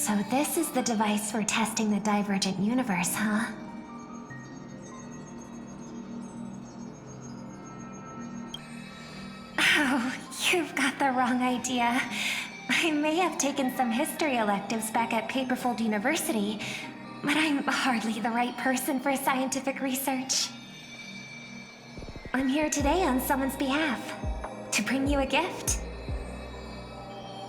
So this is the device for testing the divergent universe, huh? Oh, you've got the wrong idea. I may have taken some history electives back at Paperfold University, but I'm hardly the right person for scientific research. I'm here today on someone's behalf, to bring you a gift.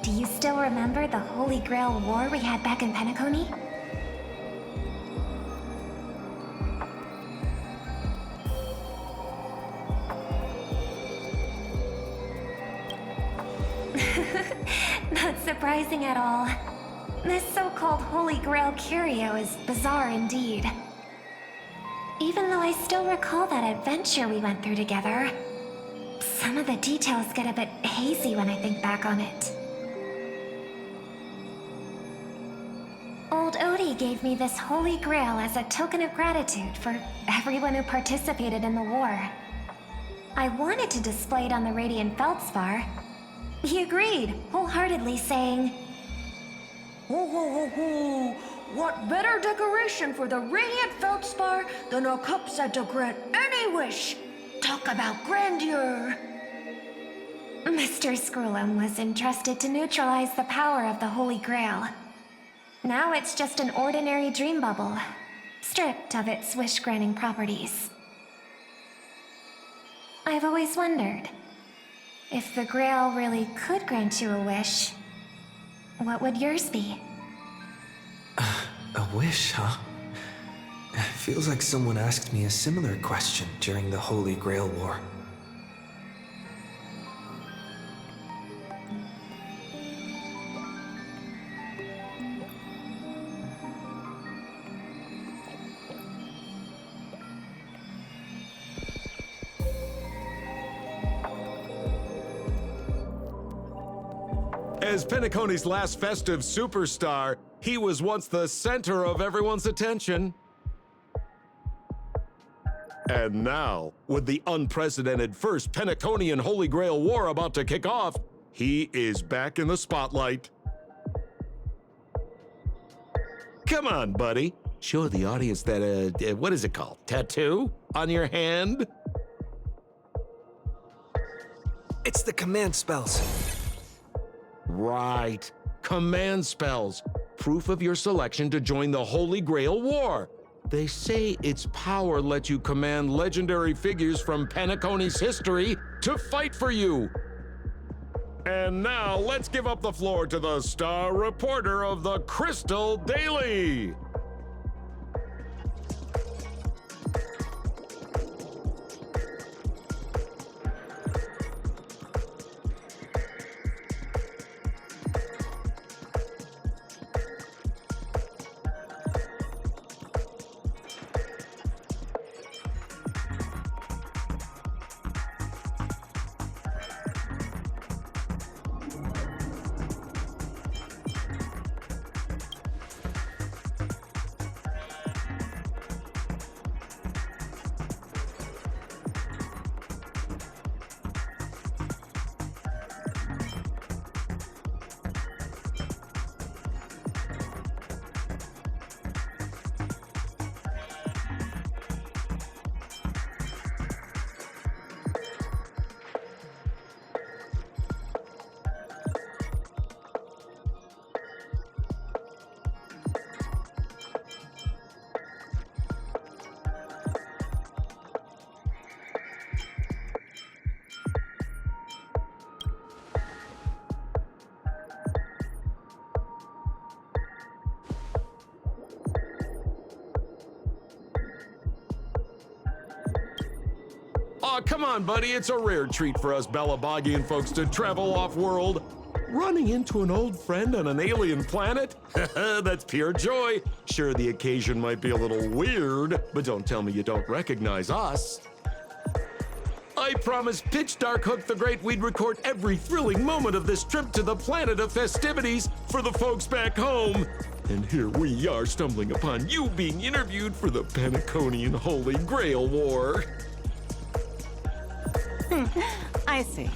Do you still remember the Holy Grail War we had back in Penacony? Not surprising at all. This so-called Holy Grail curio is bizarre indeed. Even though I still recall that adventure we went through together, some of the details get a bit hazy when I think back on it. Old Odie gave me this Holy Grail as a token of gratitude for everyone who participated in the war. I wanted to display it on the Radiant Feldspar. He agreed, wholeheartedly saying, Ho ho ho ho! What better decoration for the Radiant Feldspar than a cup set to grant any wish? Talk about grandeur! Mr. Screwlum was entrusted to neutralize the power of the Holy Grail. Now it's just an ordinary dream bubble, stripped of its wish-granting properties. I've always wondered, if the Grail really could grant you a wish, what would yours be? A wish, huh? Feels like someone asked me a similar question during the Holy Grail War. As Penacony's last festive superstar, he was once the center of everyone's attention. And now, with the unprecedented first Penaconian Holy Grail War about to kick off, he is back in the spotlight. Come on, buddy. Show the audience that, what is it called? Tattoo on your hand? It's the command spells. Right. Command spells. Proof of your selection to join the Holy Grail War. They say its power lets you command legendary figures from Penacony's history to fight for you. And now, let's give up the floor to the star reporter of the Crystal Daily. Aw, come on, buddy. It's a rare treat for us Balabagian folks to travel off-world. Running into an old friend on an alien planet? That's pure joy. Sure, the occasion might be a little weird, but don't tell me you don't recognize us. I promised Pitch Dark Hook the Great we'd record every thrilling moment of this trip to the planet of festivities for the folks back home. And here we are stumbling upon you being interviewed for the Penaconian Holy Grail War. I see.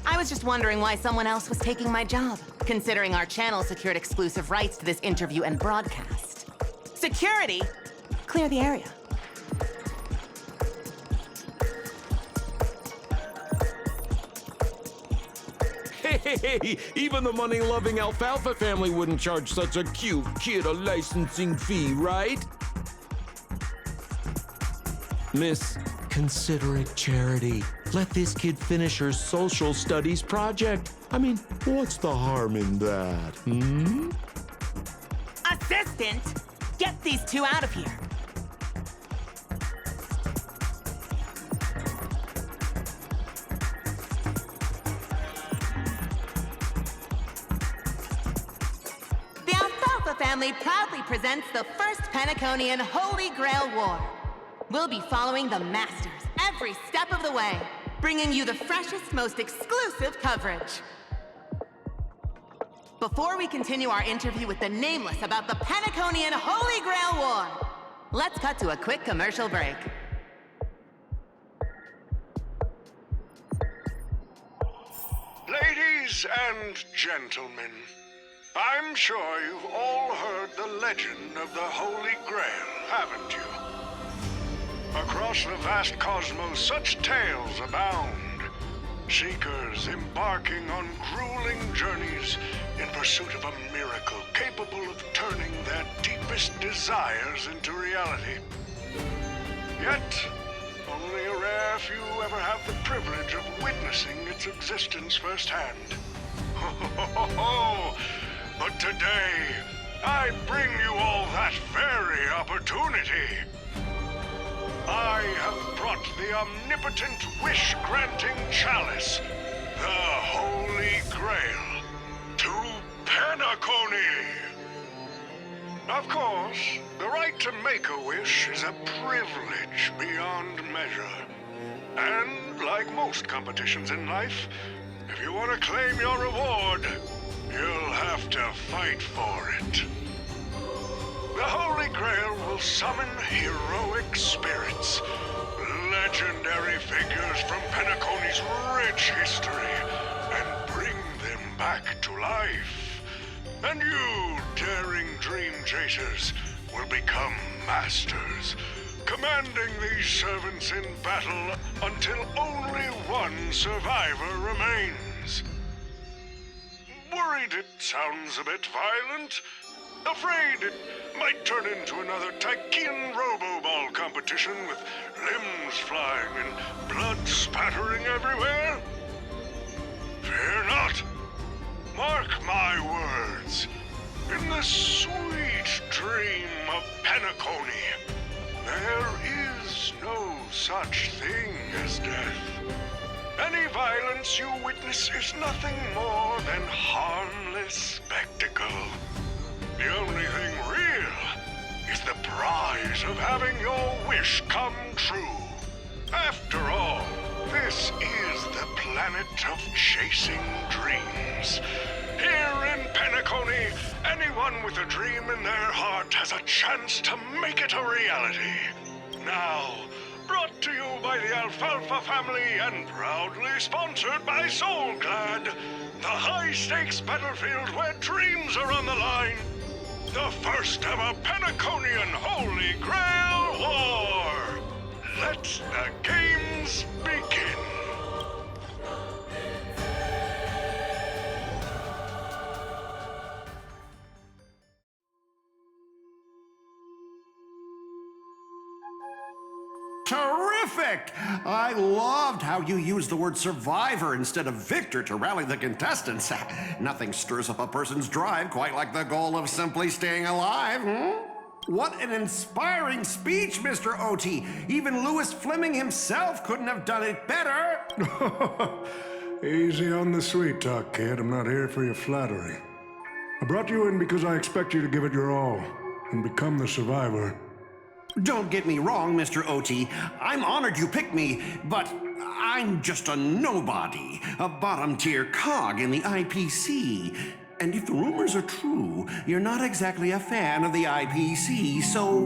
I was just wondering why someone else was taking my job. considering our channel secured exclusive rights to this interview and broadcast. Security, clear the area. Hey, even the money-loving Alfalfa family wouldn't charge such a cute kid a licensing fee, right? Miss, consider it charity. Let this kid finish her social studies project. I mean, what's the harm in that, hmm? Assistant, get these two out of here. The Alfalfa family proudly presents the first Penaconian Holy Grail War. We'll be following the Masters every step of the way, bringing you the freshest, most exclusive coverage. Before we continue our interview with the Nameless about the Penaconian Holy Grail War, let's cut to a quick commercial break. Ladies and gentlemen, I'm sure you've all heard the legend of the Holy Grail, haven't you? Across the vast cosmos, such tales abound. Seekers embarking on grueling journeys in pursuit of a miracle capable of turning their deepest desires into reality. Yet, only a rare few ever have the privilege of witnessing its existence firsthand. But today, I bring you all that very opportunity. I have brought the omnipotent wish-granting chalice, the Holy Grail, to Penacony. Of course, the right to make a wish is a privilege beyond measure. And like most competitions in life, if you want to claim your reward, you'll have to fight for it. The Holy Grail will summon heroic spirits, legendary figures from Penacony's rich history, and bring them back to life. And you, daring dream chasers, will become masters, commanding these servants in battle until only one survivor remains. Worried it sounds a bit violent? Afraid it might turn into another Tychean Robo-Ball competition with limbs flying and blood spattering everywhere? Fear not. Mark my words. In the sweet dream of Penacony, there is no such thing as death. Any violence you witness is nothing more than harmless spectacle. The only thing real is the prize of having your wish come true. After all, this is the planet of chasing dreams. Here in Penacony, anyone with a dream in their heart has a chance to make it a reality. Now, brought to you by the Alfalfa family and proudly sponsored by SoulClad, the high-stakes battlefield where dreams are on the line. The first ever Penaconian Holy Grail War! Let the games begin! Terrific! I loved how you used the word survivor instead of victor to rally the contestants. Nothing stirs up a person's drive quite like the goal of simply staying alive, What an inspiring speech, Mr. OT. Even Louis Fleming himself couldn't have done it better. Easy on the sweet talk, kid. I'm not here for your flattery. I brought you in because I expect you to give it your all and become the survivor. Don't get me wrong, Mr. OT. I'm honored you picked me, but I'm just a nobody, a bottom-tier cog in the IPC. And if the rumors are true, you're not exactly a fan of the IPC, so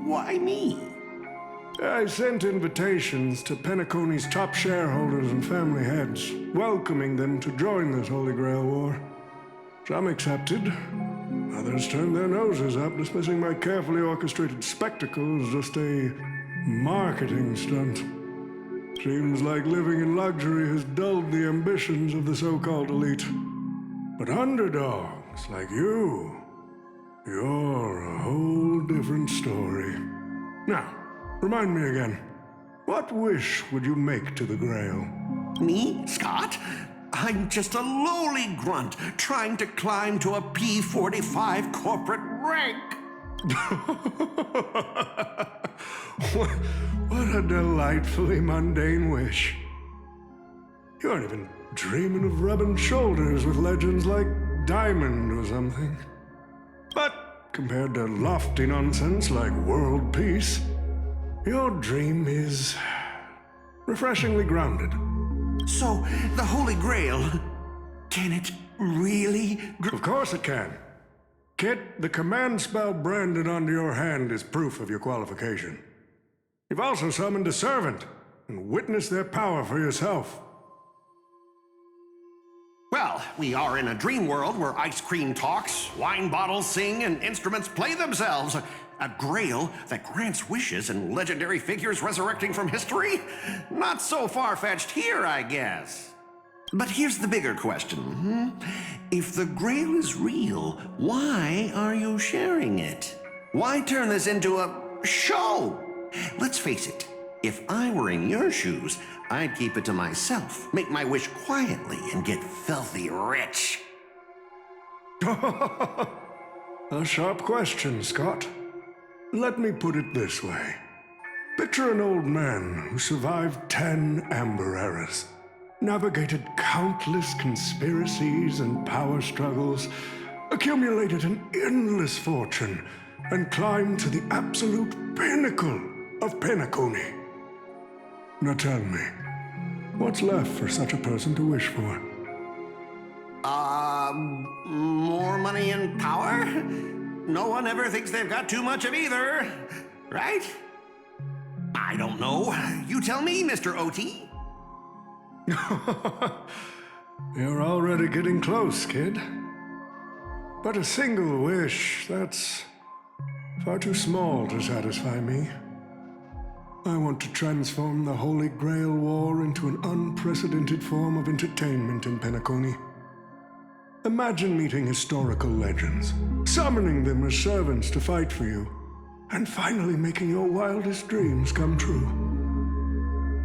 why me? I sent invitations to Penacony's top shareholders and family heads, welcoming them to join this Holy Grail War. Some accepted. Others turned their noses up, dismissing my carefully orchestrated spectacle as just a marketing stunt. Seems like living in luxury has dulled the ambitions of the so-called elite. But underdogs like you're a whole different story. Now, remind me again, what wish would you make to the Grail? Me, Scott? I'm just a lowly grunt trying to climb to a P-45 corporate rank. What a delightfully mundane wish. You aren't even dreaming of rubbing shoulders with legends like Diamond or something. But compared to lofty nonsense like world peace, your dream is refreshingly grounded. So, the Holy Grail, can it really... Of course it can. Kit, the command spell branded onto your hand is proof of your qualification. You've also summoned a servant and witnessed their power for yourself. Well, we are in a dream world where ice cream talks, wine bottles sing, and instruments play themselves. A grail that grants wishes and legendary figures resurrecting from history? Not so far-fetched here, I guess. But here's the bigger question. If the grail is real, why are you sharing it? Why turn this into a show? Let's face it, if I were in your shoes, I'd keep it to myself, make my wish quietly, and get filthy rich. A sharp question, Scott. Let me put it this way. Picture an old man who survived 10 Amber Eras, navigated countless conspiracies and power struggles, accumulated an endless fortune, and climbed to the absolute pinnacle of Penacony. Now tell me, what's left for such a person to wish for? More money and power? No one ever thinks they've got too much of either, right? I don't know. You tell me, Mr. OT. You're already getting close, kid. But a single wish, that's far too small to satisfy me. I want to transform the Holy Grail War into an unprecedented form of entertainment in Penacony. Imagine meeting historical legends, summoning them as servants to fight for you, and finally making your wildest dreams come true.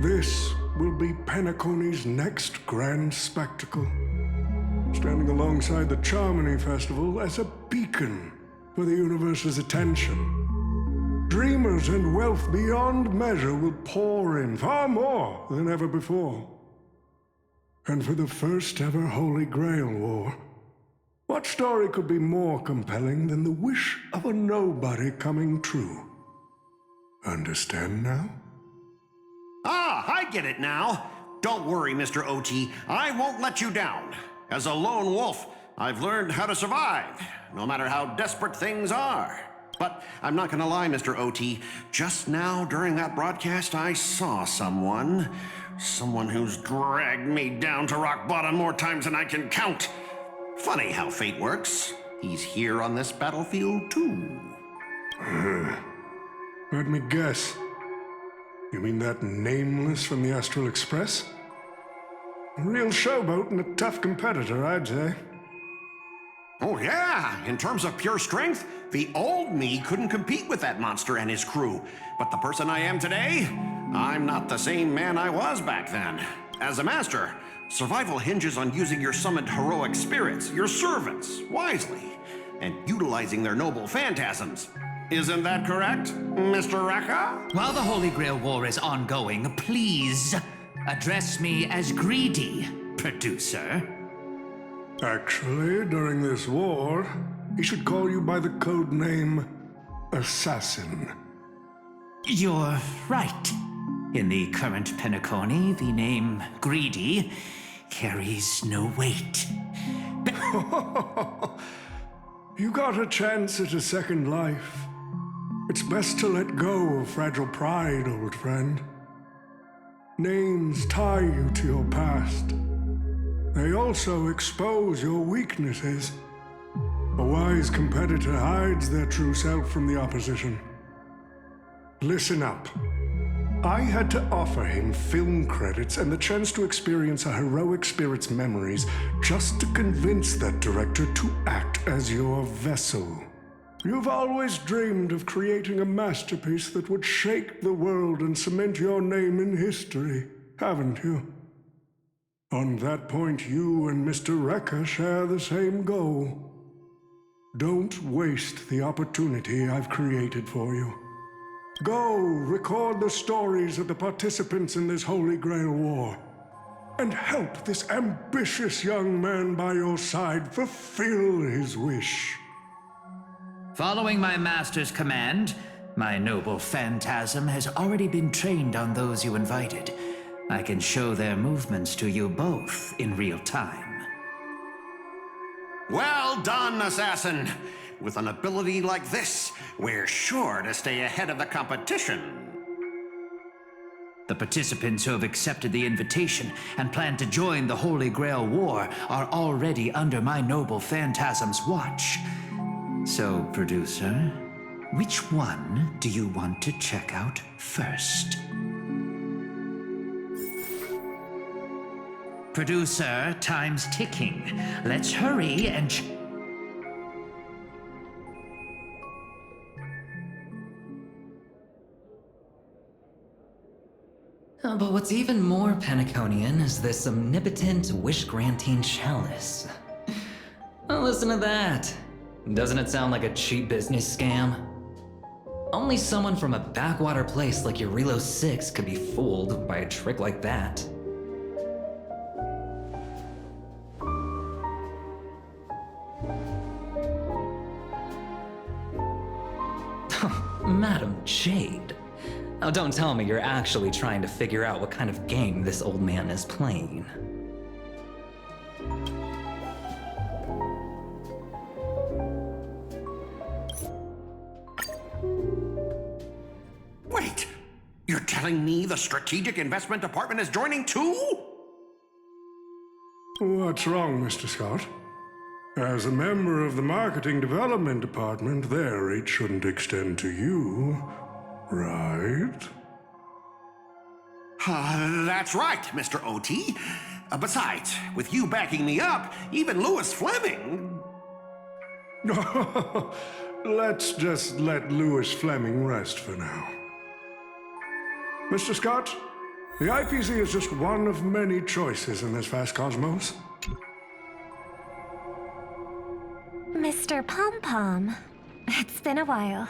This will be Penacony's next grand spectacle, standing alongside the Charmony Festival as a beacon for the universe's attention. Dreamers and wealth beyond measure will pour in, far more than ever before. And for the first ever Holy Grail War, what story could be more compelling than the wish of a nobody coming true? Understand now? Ah, I get it now. Don't worry, Mr. OT. I won't let you down. As a lone wolf, I've learned how to survive, no matter how desperate things are. But I'm not gonna lie, Mr. OT. Just now, during that broadcast, I saw someone who's dragged me down to rock bottom more times than I can count. Funny how fate works. He's here on this battlefield, too. Let me guess. You mean that Nameless from the Astral Express? A real showboat and a tough competitor, I'd say. Oh, yeah. In terms of pure strength, the old me couldn't compete with that monster and his crew. But the person I am today, I'm not the same man I was back then. As a master, survival hinges on using your summoned heroic spirits, your servants, wisely, and utilizing their noble phantasms. Isn't that correct, Mr. Raka? While the Holy Grail War is ongoing, please address me as Greedy, producer. Actually, during this war, he should call you by the code name Assassin. You're right. In the current Penacony, the name Greedy carries no weight. You got a chance at a second life. It's best to let go of fragile pride, old friend. Names tie you to your past. They also expose your weaknesses. A wise competitor hides their true self from the opposition. Listen up. I had to offer him film credits and the chance to experience a heroic spirit's memories just to convince that director to act as your vessel. You've always dreamed of creating a masterpiece that would shake the world and cement your name in history, haven't you? On that point, you and Mr. Rekka share the same goal. Don't waste the opportunity I've created for you. Go record the stories of the participants in this Holy Grail War, and help this ambitious young man by your side fulfill his wish. Following my master's command, my noble phantasm has already been trained on those you invited. I can show their movements to you both in real time. Well done, assassin. With an ability like this, we're sure to stay ahead of the competition. The participants who have accepted the invitation and plan to join the Holy Grail War are already under my noble phantasm's watch. So, producer, which one do you want to check out first? Producer, time's ticking. Let's hurry and... But what's even more Penaconian is this omnipotent wish-granting chalice. Oh, listen to that. Doesn't it sound like a cheap business scam? Only someone from a backwater place like Eurilo 6 could be fooled by a trick like that. Madam Jade. Now don't tell me you're actually trying to figure out what kind of game this old man is playing. Wait, you're telling me the Strategic Investment Department is joining too? What's wrong, Mr. Scott? As a member of the Marketing Development Department, their reach shouldn't extend to you, right? That's right, Mr. OT. Besides, with you backing me up, even Louis Fleming... Let's just let Louis Fleming rest for now. Mr. Scott, the IPC is just one of many choices in this vast cosmos. Mr. Pom Pom, it's been a while.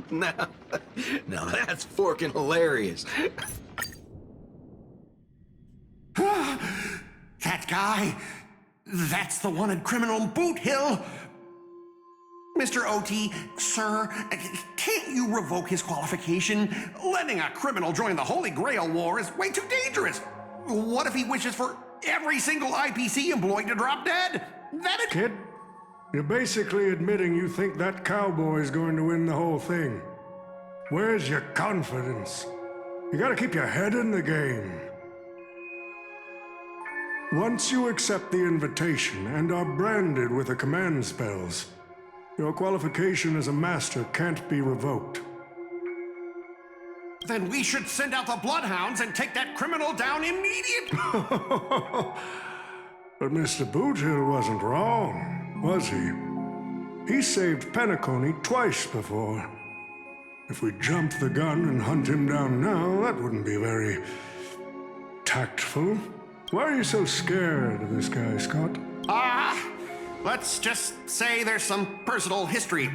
Now that's forking hilarious. That guy, that's the one in Criminal Boot Hill. Mr. OT, sir, can't you revoke his qualification? Letting a criminal join the Holy Grail War is way too dangerous. What if he wishes for every single IPC employee to drop dead? Kid, you're basically admitting you think that cowboy is going to win the whole thing. Where's your confidence? You gotta keep your head in the game. Once you accept the invitation and are branded with the command spells, your qualification as a master can't be revoked. Then we should send out the bloodhounds and take that criminal down immediately. But Mr. Boothill wasn't wrong, was he? He saved Penacony twice before. If we jumped the gun and hunt him down now, that wouldn't be very tactful. Why are you so scared of this guy, Scott? Let's just say there's some personal history.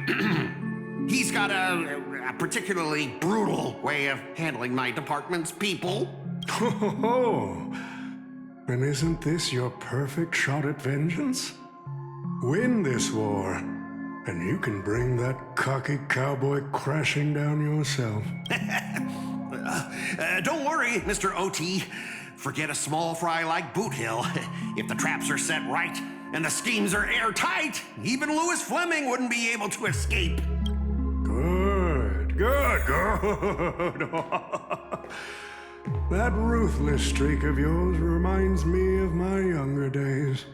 He's got a particularly brutal way of handling my department's people. Oh, and isn't this your perfect shot at vengeance? Win this war, and you can bring that cocky cowboy crashing down yourself. Don't worry, Mr. OT. Forget a small fry like Boot Hill. If the traps are set right and the schemes are airtight, even Louis Fleming wouldn't be able to escape. Good. That ruthless streak of yours reminds me of my younger days.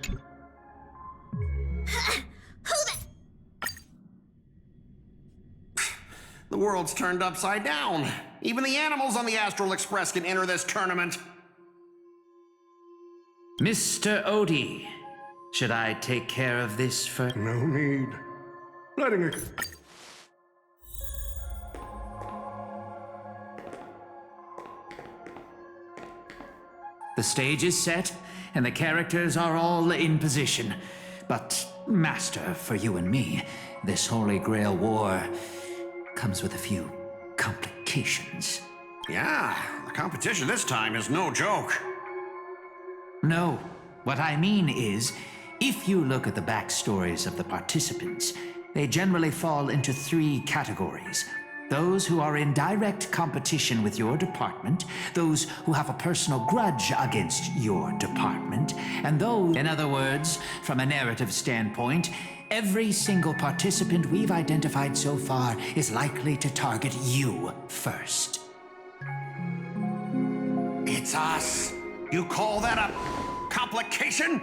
The world's turned upside down. Even the animals on the Astral Express can enter this tournament. Mr. Odie, should I take care of this first? No need. Letting it. The stage is set, and the characters are all in position. But, Master, for you and me, this Holy Grail War comes with a few complications. Yeah, the competition this time is no joke. No, what I mean is, if you look at the backstories of the participants, they generally fall into 3 categories. Those who are in direct competition with your department, those who have a personal grudge against your department, and those... In other words, from a narrative standpoint, every single participant we've identified so far is likely to target you first. It's us. You call that a complication?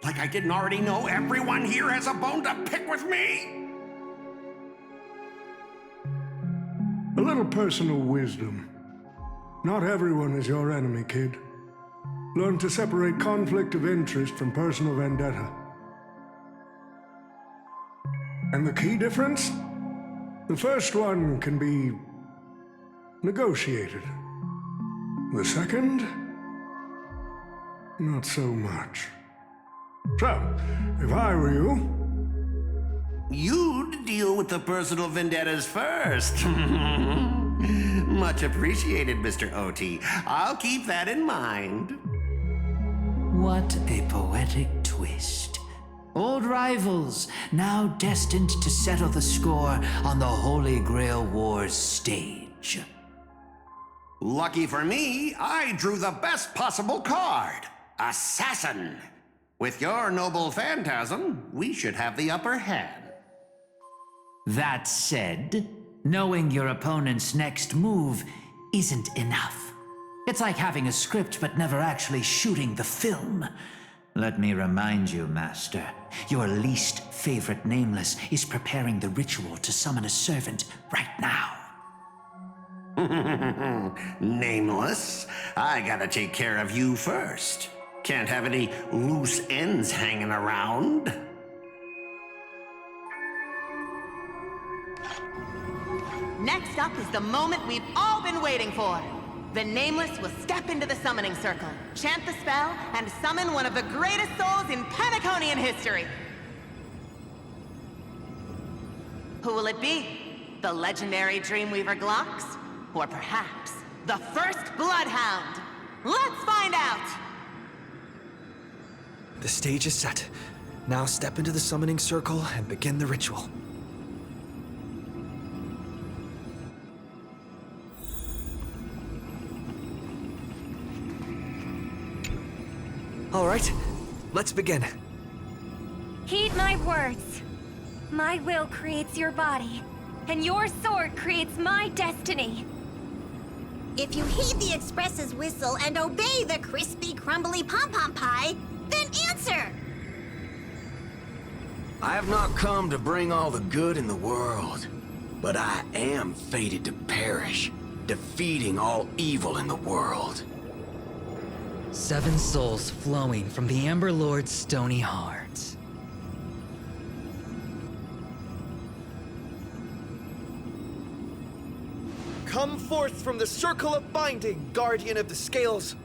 Like I didn't already know everyone here has a bone to pick with me? A little personal wisdom. Not everyone is your enemy, kid. Learn to separate conflict of interest from personal vendetta. And the key difference? The first one can be negotiated. The second? Not so much. So, if I were you... You'd deal with the personal vendettas first. Much appreciated, Mr. OT. I'll keep that in mind. What a poetic twist. Old rivals, now destined to settle the score on the Holy Grail War's stage. Lucky for me, I drew the best possible card. Assassin. With your noble phantasm, we should have the upper hand. That said, knowing your opponent's next move isn't enough. It's like having a script but never actually shooting the film. Let me remind you, Master, your least favorite Nameless is preparing the ritual to summon a servant right now. Nameless, I gotta take care of you first. Can't have any loose ends hanging around. Next up is the moment we've all been waiting for. The Nameless will step into the summoning circle, chant the spell, and summon one of the greatest souls in Penaconian history. Who will it be? The legendary Dreamweaver Glocks? Or perhaps the first Bloodhound? Let's find out! The stage is set. Now step into the summoning circle and begin the ritual. All right, let's begin. Heed my words. My will creates your body, and your sword creates my destiny. If you heed the Express's whistle and obey the crispy, crumbly pom-pom pie, then answer! I have not come to bring all the good in the world, but I am fated to perish, defeating all evil in the world. 7 souls flowing from the Amber Lord's stony heart. Come forth from the circle of binding, guardian of the scales.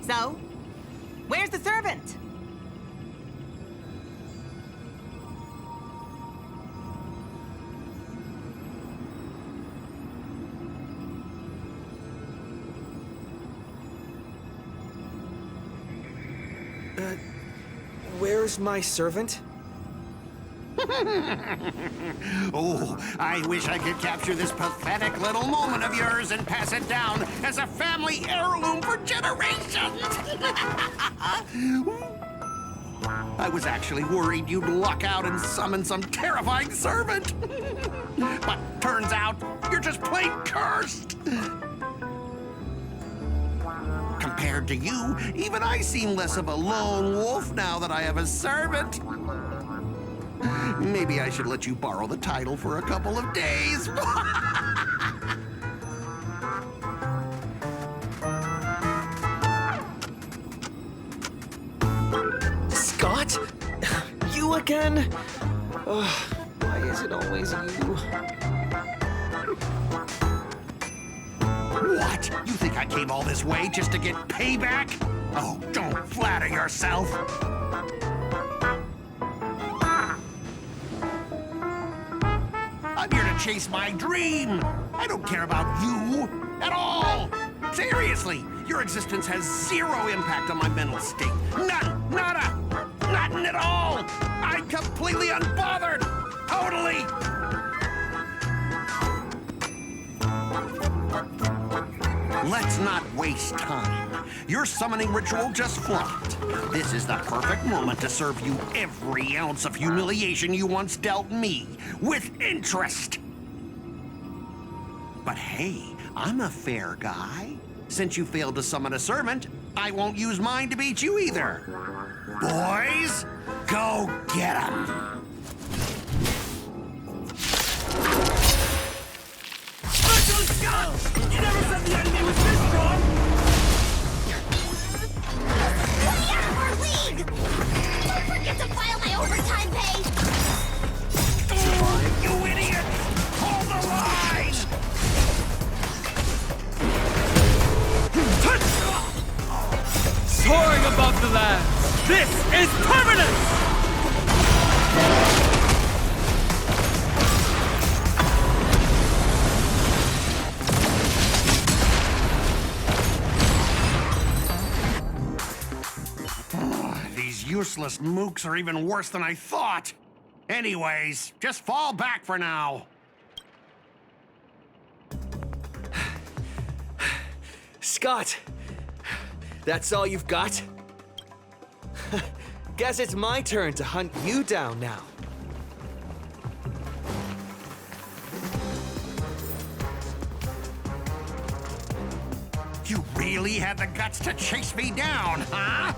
So, where's the servant? Where's my servant? Oh, I wish I could capture this pathetic little moment of yours and pass it down as a family heirloom for generations. I was actually worried you'd luck out and summon some terrifying servant. But turns out you're just plain cursed. compared to you, even I seem less of a lone wolf now that I have a servant. Maybe I should let you borrow the title for a couple of days. Scott? You again? Why is it always you? What? You think I came all this way just to get payback? Oh, don't flatter yourself. I'm here to chase my dream. I don't care about you at all. Seriously, your existence has zero impact on my mental state. None, nada, nothing at all. I'm completely unbothered. Totally. Let's not waste time. Your summoning ritual just flopped. This is the perfect moment to serve you every ounce of humiliation you once dealt me, with interest. But hey, I'm a fair guy. Since you failed to summon a servant, I won't use mine to beat you either. Boys, go get 'em. You never said the enemy was this strong! Get out of our league! Don't forget to file my overtime pay! You idiot! Hold the line! Soaring above the lands, this is permanence! These useless mooks are even worse than I thought. Anyways, just fall back for now. Scott! That's all you've got? Guess it's my turn to hunt you down now. You really had the guts to chase me down, huh?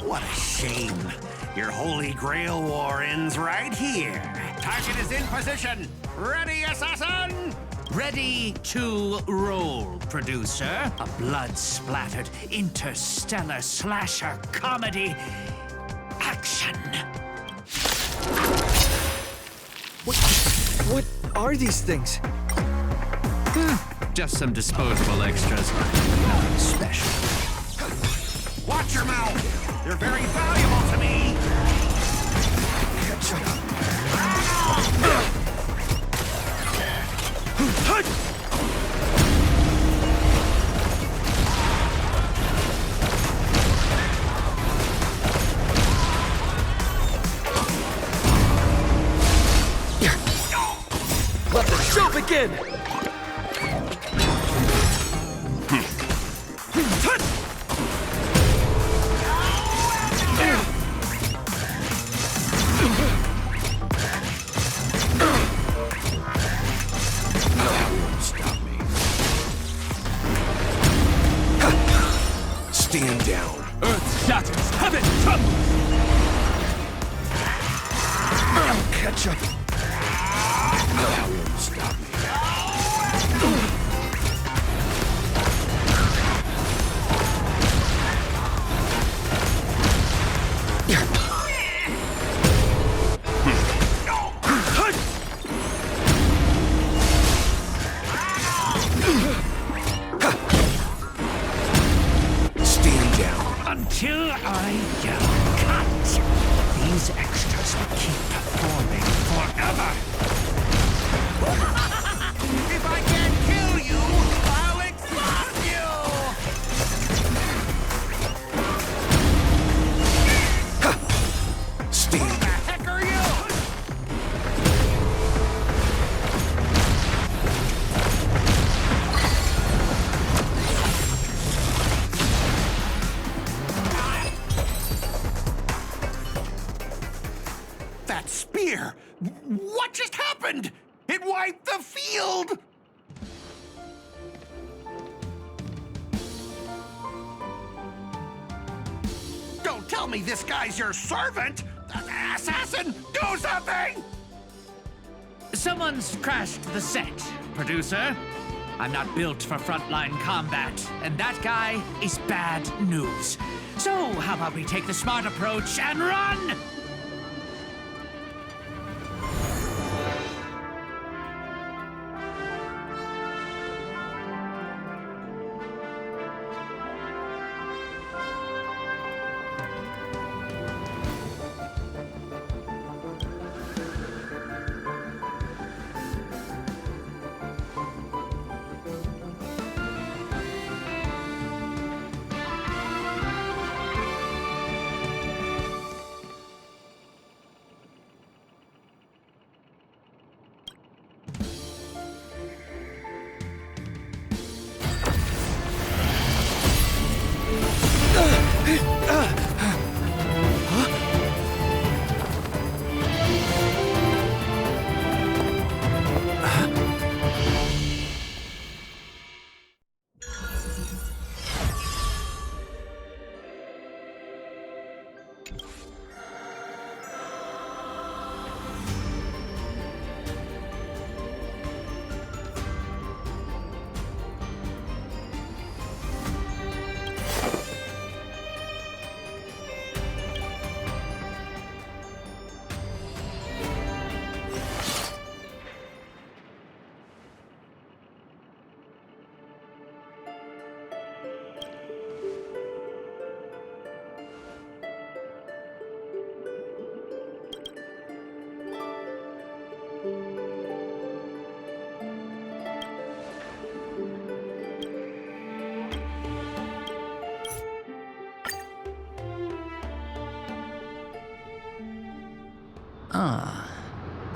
What a shame. Your Holy Grail war ends right here. Target is in position. Ready, assassin? Ready to roll, producer. A blood-splattered interstellar slasher comedy. Action. What are these things? Just some disposable extras. Nothing special. Watch your mouth. You're very valuable to me. Let the show begin! Stand down. Earth shatters, heaven trembles! I'll catch up. That won't stop me. Stand down. Until I yell cut. These extras will keep performing forever. If I can't kill you, I'll explode you! Stand. Who the heck are you? That spear! What just happened? It wiped the field! tell me this guy's your servant? Assassin, do something! Someone's crashed the set, producer. I'm not built for frontline combat, and that guy is bad news. So, how about we take the smart approach and run?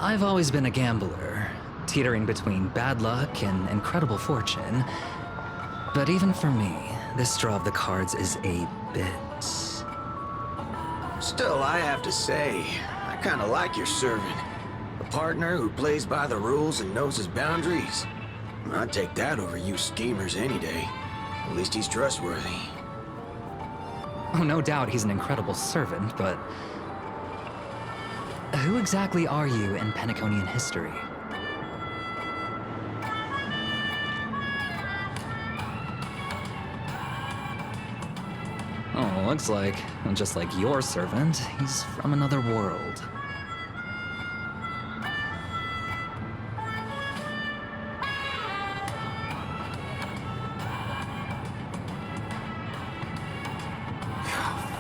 I've always been a gambler, teetering between bad luck and incredible fortune. But even for me, this draw of the cards is a bit... Still, I have to say, I kinda like your servant. A partner who plays by the rules and knows his boundaries. I'd take that over you schemers any day. At least he's trustworthy. Oh, no doubt he's an incredible servant, but... who exactly are you in Penaconian history? Oh, looks like, just like your servant, he's from another world.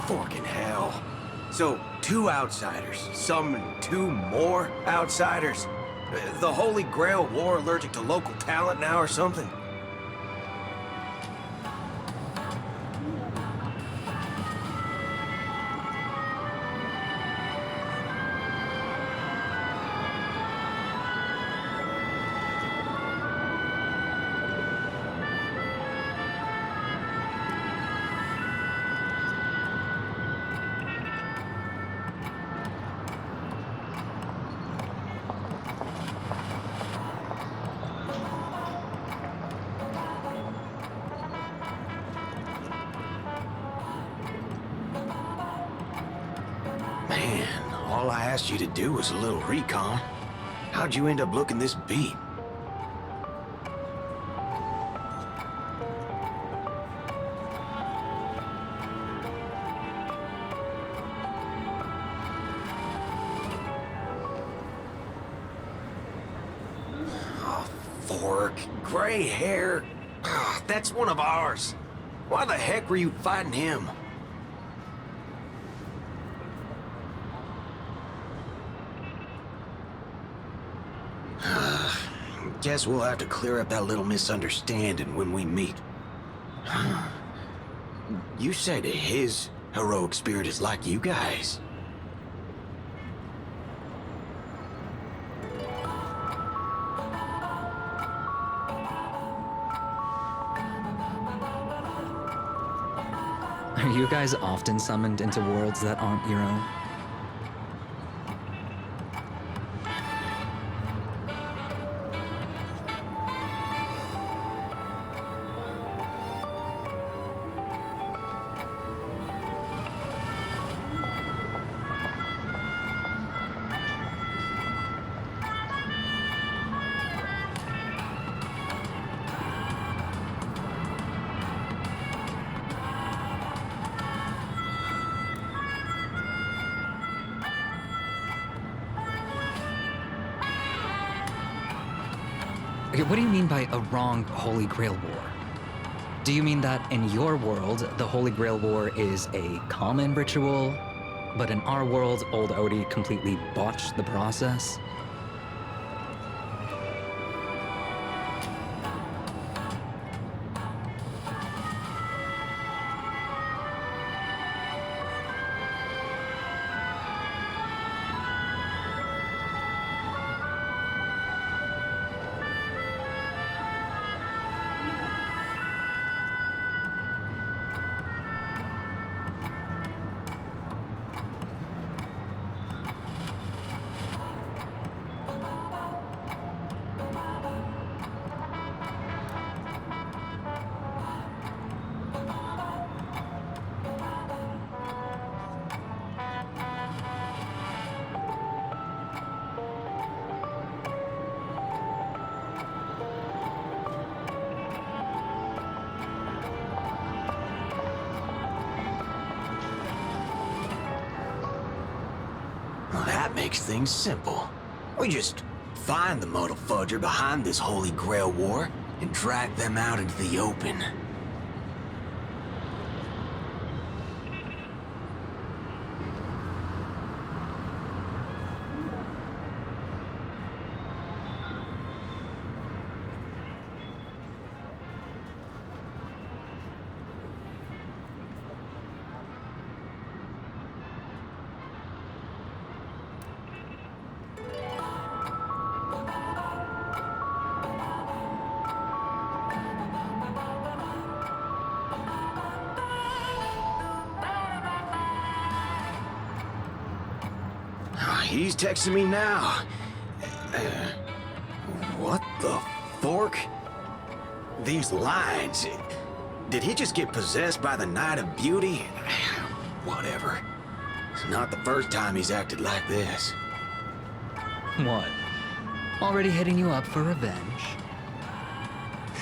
Forking hell. So, 2 outsiders, summon 2 more outsiders? The Holy Grail War allergic to local talent now or something? Man, all I asked you to do was a little recon. How'd you end up looking this beat? Oh, fork, gray hair. Ah, that's one of ours. Why the heck were you fighting him? Guess we'll have to clear up that little misunderstanding when we meet. You said his heroic spirit is like you guys. Are you guys often summoned into worlds that aren't your own? Okay, what do you mean by a wrong Holy Grail War? Do you mean that in your world, the Holy Grail War is a common ritual, but in our world, old Odie completely botched the process? Well, that makes things simple. We just find the modal fudger behind this Holy Grail War and drag them out into the open. He's texting me now. What the fork? These lines. Did he just get possessed by the Night of Beauty? Whatever. It's not the first time he's acted like this. What? Already hitting you up for revenge?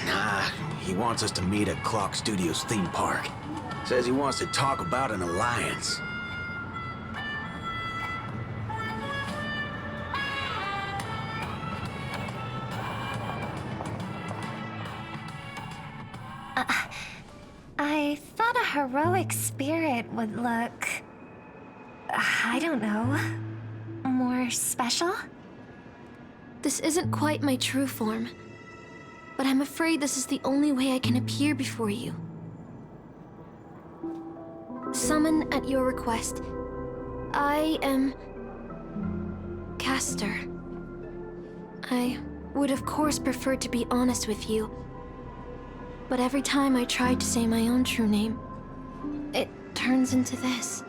Nah, he wants us to meet at Clock Studios theme park. Says he wants to talk about an alliance. I thought a heroic spirit would look... I don't know... more special? This isn't quite my true form, but I'm afraid this is the only way I can appear before you. Summon at your request. I am... Castor. I would of course prefer to be honest with you, but every time I try to say my own true name, it turns into this.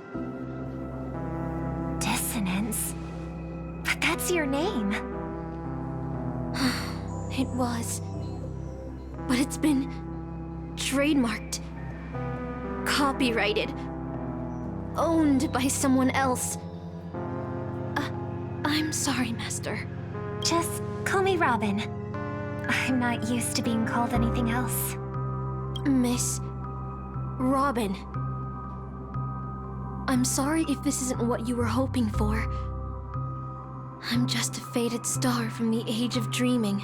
Dissonance? But that's your name. It was. But it's been trademarked, copyrighted, owned by someone else. I'm sorry, Master. Just call me Robin. I'm not used to being called anything else. Miss Robin. I'm sorry if this isn't what you were hoping for. I'm just a faded star from the age of dreaming.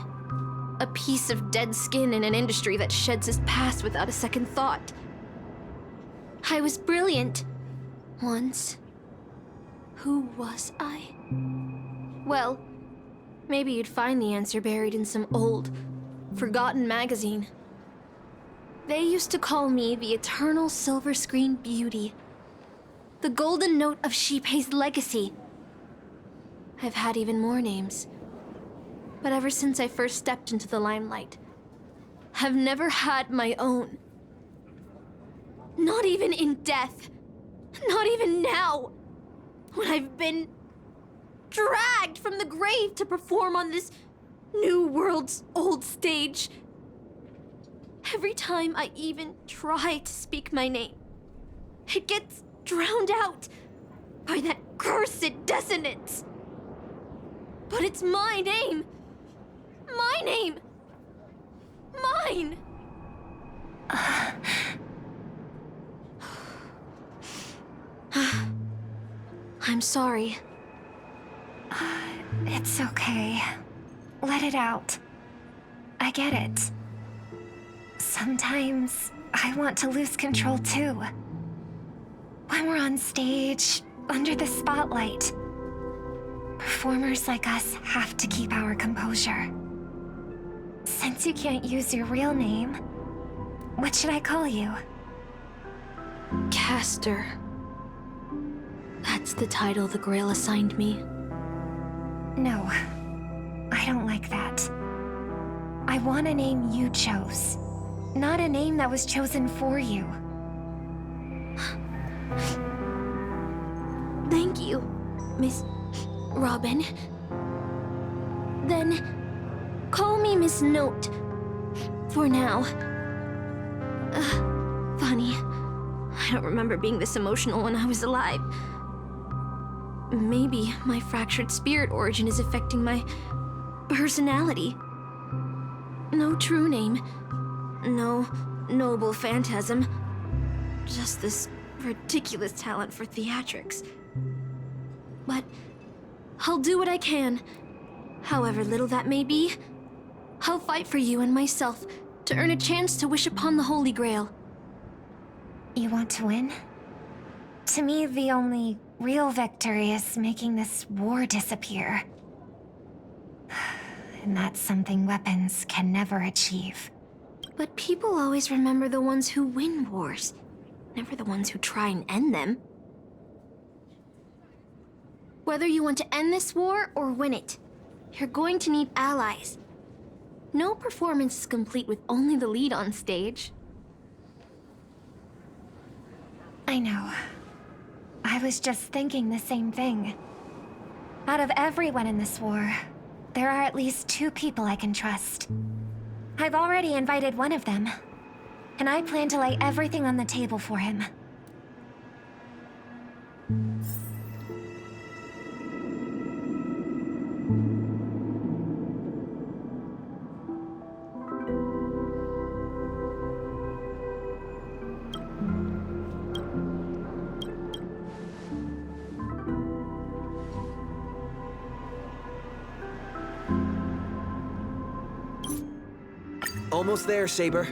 A piece of dead skin in an industry that sheds his past without a second thought. I was brilliant. Once. Who was I? Well, maybe you'd find the answer buried in some old, forgotten magazine. They used to call me the Eternal Silver Screen Beauty. The Golden Note of Shipei's legacy. I've had even more names. But ever since I first stepped into the limelight, I've never had my own. Not even in death. Not even now. When I've been dragged from the grave to perform on this new world's old stage. Every time I even try to speak my name, it gets drowned out by that cursed dissonance. But it's my name. My name. Mine. I'm sorry. It's okay. Let it out. I get it. Sometimes I want to lose control too. When we're on stage, under the spotlight, performers like us have to keep our composure. Since you can't use your real name, what should I call you? Caster. That's the title the Grail assigned me. No, I don't like that. I want a name you chose, not a name that was chosen for you. Thank you, Miss Robin. Then, call me Miss Note. For now. Funny. I don't remember being this emotional when I was alive. Maybe my fractured spirit origin is affecting my personality. No true name. No noble phantasm. Just this ridiculous talent for theatrics. But I'll do what I can. However little that may be, I'll fight for you and myself to earn a chance to wish upon the Holy Grail. You want to win? To me, the only real victory is making this war disappear. And that's something weapons can never achieve. But people always remember the ones who win wars, never the ones who try and end them. Whether you want to end this war or win it, you're going to need allies. No performance is complete with only the lead on stage. I know. I was just thinking the same thing. Out of everyone in this war, there are at least 2 people I can trust. I've already invited one of them, and I plan to lay everything on the table for him. Almost there, Saber.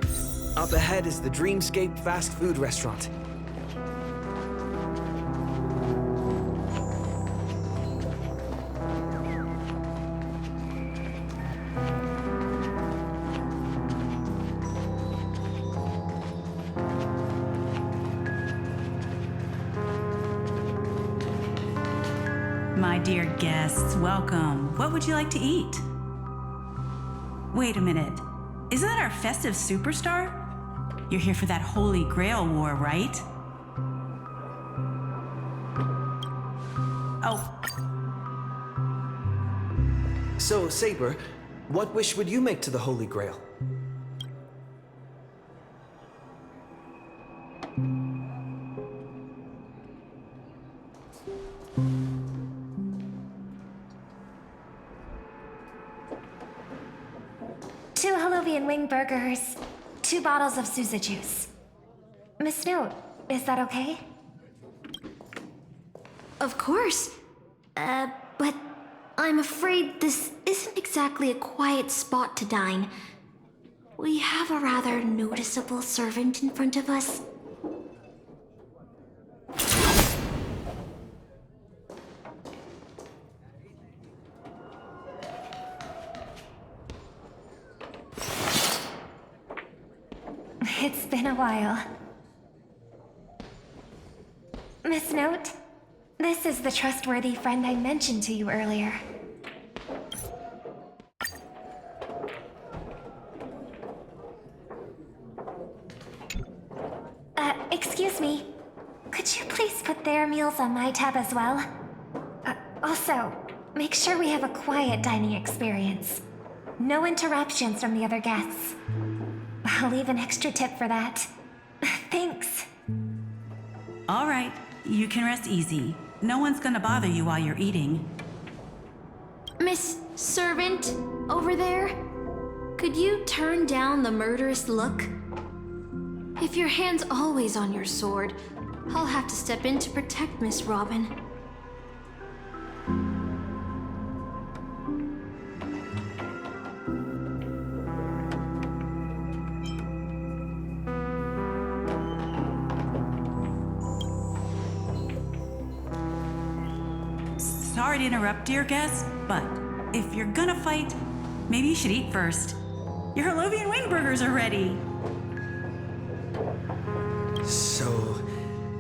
Up ahead is the Dreamscape fast food restaurant. My dear guests, welcome. What would you like to eat? Wait a minute. Isn't that our festive superstar? You're here for that Holy Grail War, right? Oh. So, Saber, what wish would you make to the Holy Grail? Two Holovian wing burgers, 2 bottles of Suza juice. Miss Note, is that okay? Of course. But I'm afraid this isn't exactly a quiet spot to dine. We have a rather noticeable servant in front of us. It's been a while. Miss Note, this is the trustworthy friend I mentioned to you earlier. Excuse me. Could you please put their meals on my tab as well? Also, make sure we have a quiet dining experience. No interruptions from the other guests. I'll leave an extra tip for that. Thanks. All right, you can rest easy. No one's gonna bother you while you're eating. Miss Servant, over there? Could you turn down the murderous look? If your hand's always on your sword, I'll have to step in to protect Miss Robin. sorry to interrupt, dear guest, but if you're gonna fight, maybe you should eat first. Your Harlovian wing burgers are ready. So,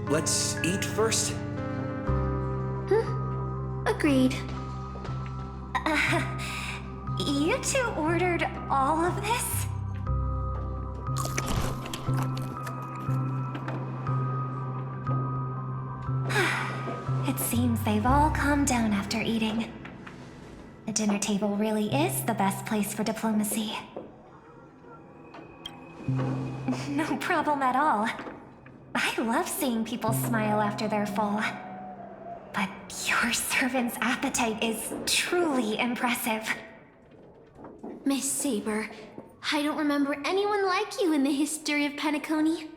let's eat first? Agreed. You two ordered all of this? It seems they've all calmed down after eating. The dinner table really is the best place for diplomacy. No problem at all. I love seeing people smile after they're full. But your servant's appetite is truly impressive. Miss Saber, I don't remember anyone like you in the history of Penacony.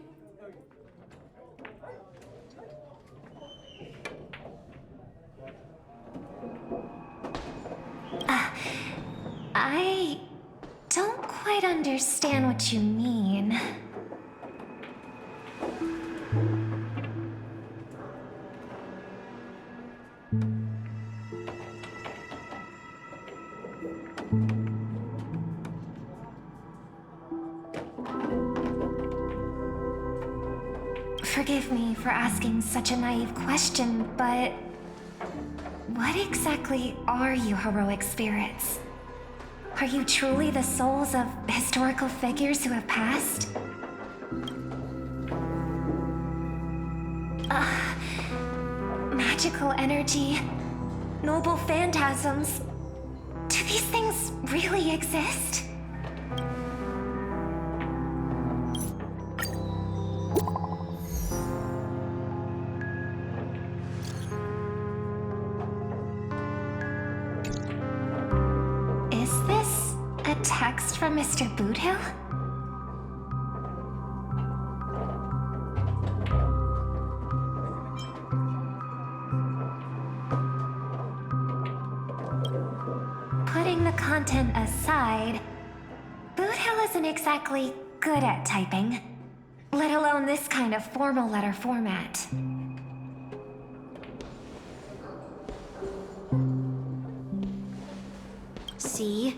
I don't quite understand what you mean. Forgive me for asking such a naive question, but what exactly are you heroic spirits? Are you truly the souls of historical figures who have passed? Magical energy, noble phantasms. Do these things really exist? Is this a text from Mr. Boothill? Putting the content aside, Boothill isn't exactly good at typing, let alone this kind of formal letter format. See?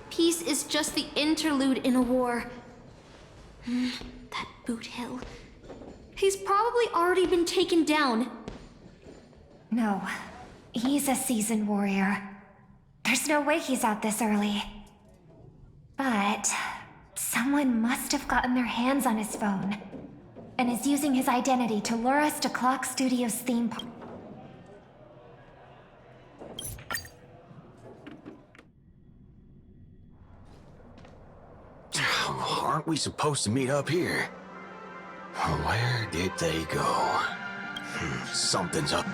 Peace is just the interlude in a war. That Boothill. He's probably already been taken down. No, he's a seasoned warrior. There's no way he's out this early. But someone must have gotten their hands on his phone and is using his identity to lure us to Clock Studios' theme park. Aren't we supposed to meet up here? Where did they go? Something's up.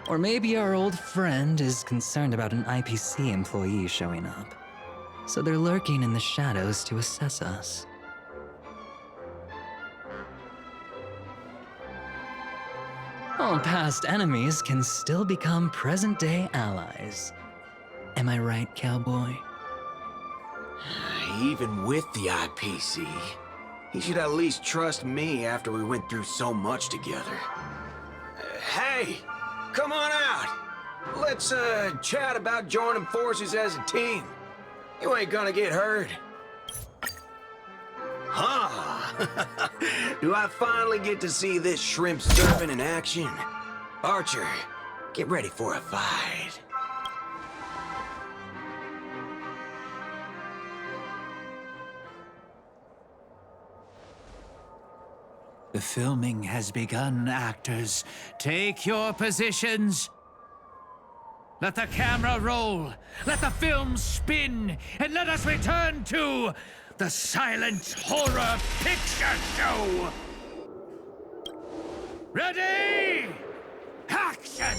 Or maybe our old friend is concerned about an IPC employee showing up. So they're lurking in the shadows to assess us. All past enemies can still become present-day allies. Am I right, cowboy? Even with the IPC, he should at least trust me after we went through so much together. Hey, come on out. Let's chat about joining forces as a team. You ain't gonna get hurt. Huh? Do I finally get to see this shrimp servant in action? Archer, get ready for a fight. The filming has begun, actors. Take your positions. Let the camera roll. Let the film spin. And let us return to the silent horror picture show. Ready? Action!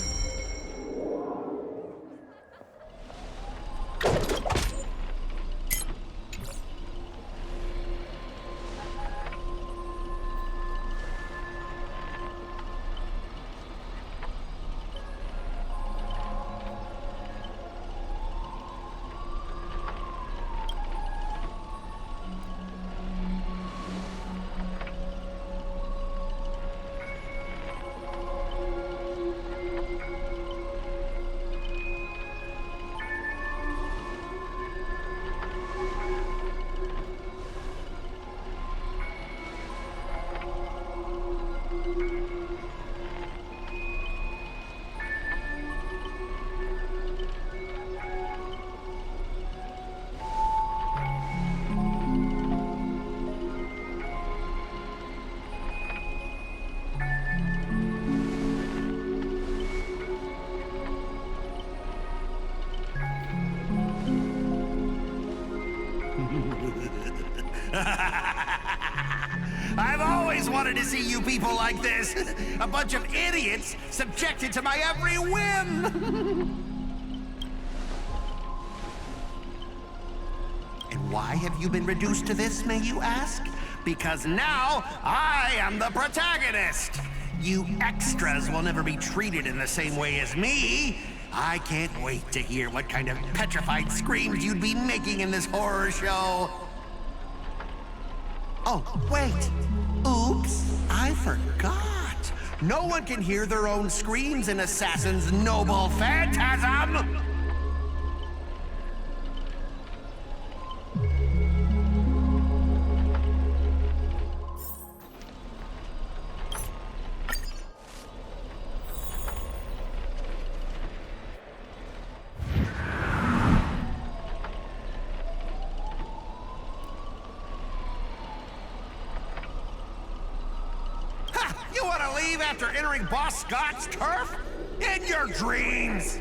I've always wanted to see you people like this. A bunch of idiots subjected to my every whim. And why have you been reduced to this, may you ask? Because now I am the protagonist. You extras will never be treated in the same way as me. I can't wait to hear what kind of petrified screams you'd be making in this horror show. Oh, wait. Oops, I forgot. No one can hear their own screams in Assassin's Noble Phantasm. You want to leave after entering Boss Scott's turf? In your dreams!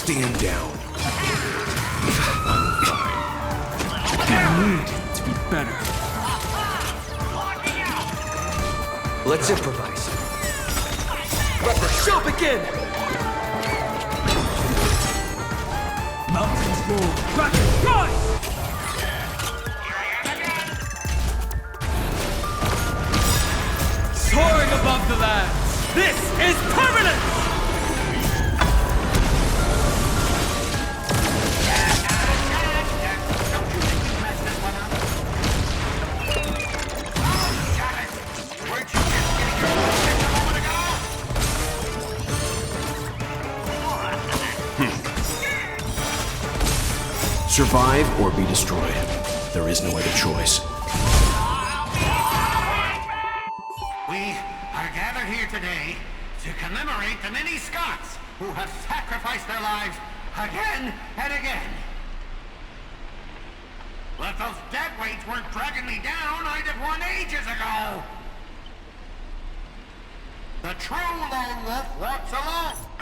Stand down. better. Let's improvise. Let the show begin! Mountains roll, dragons rise! Soaring above the lands, this is permanence! Survive or be destroyed. There is no other choice. We are gathered here today to commemorate the many Scots who have sacrificed their lives again and again. Well, if those dead weights weren't dragging me down, I'd have won ages ago. The true lone wolf walks alone.